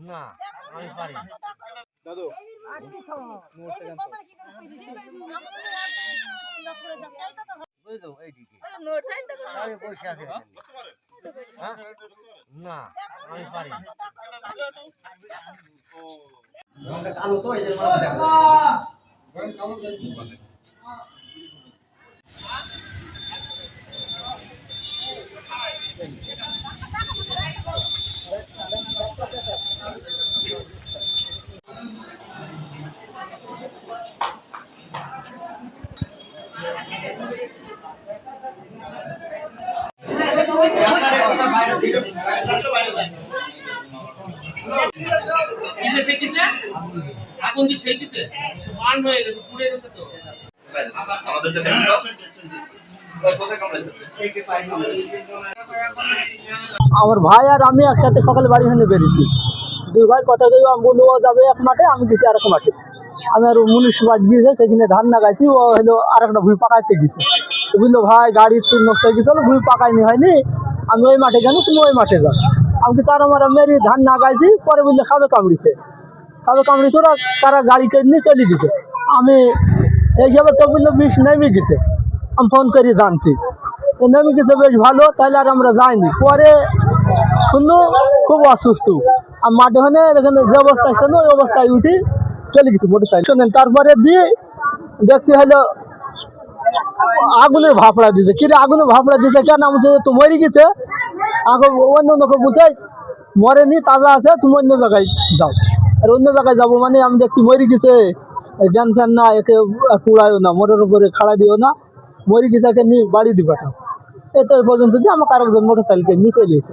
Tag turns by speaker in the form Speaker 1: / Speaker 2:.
Speaker 1: না আমি পারি দাদু বুঝলো এইদিকে আমি বসে আছি না আমি পারি কালো তো এই যে
Speaker 2: আগুন দিয়ে সেই দিছে পান হয়ে গেছে পুড়ে গেছে তো আমাদেরকে দেখো ওই কোথায় কামড়াইছে
Speaker 3: আমার ভাই আর আমি একসাথে সকালে বাড়ি থেকে বেরিয়েছি দুই ভাই কথা দিয়ে বললো ও যাবে এক মাঠে আমি গেছি আর এক মাঠে আমি আর মুনিশ বাদ দিয়েছে সেখানে ধান লাগাইছি ও হলো আর একটা ভুঁই পাকাইতে গেছে বুঝলো ভাই গাড়ি তুল নষ্ট হয়ে গেছিল ভুঁই পাকাইনি হয়নি আমি ওই মাঠে গেল তুমি ওই মাঠে যাও আমি তার আমার মেরি ধান লাগাইছি পরে বললে খাবে কামড়িছে ওরা তারা গাড়িকে নিয়ে চলে দিছে আমি এই যাবে তো বললো বিষ নেমে গেছে আমি ফোন করি জানছি নেমে গেছে বেশ ভালো তাহলে আর আমরা যাইনি পরে শুনলো খুব অসুস্থ আর মাঠে হলে এখানে যে অবস্থায় ছিল ওই অবস্থায় উঠি চলে গেছি মোটর সাইকেল শোনেন তারপরে দিয়ে দেখতে হলো আগুনের ভাপড়া দিতে কিরে আগুনের ভাপড়া দিতে কেন আমি তো মরে গেছে আগে অন্য লোকে বুঝে মরেনি তাজা আছে তুমি অন্য জায়গায় যাও আর অন্য জায়গায় যাবো মানে আমি দেখছি মরে গেছে জ্ঞান ফ্যান না একে কুড়াইও না মোটর উপরে খাড়া দিও না মরে গেছে একে নিয়ে বাড়ি দিয়ে পাঠাও এই তো এই পর্যন্ত দিয়ে আমাকে আরেকজন মোটর সাইকেল নিয়ে চলে এসে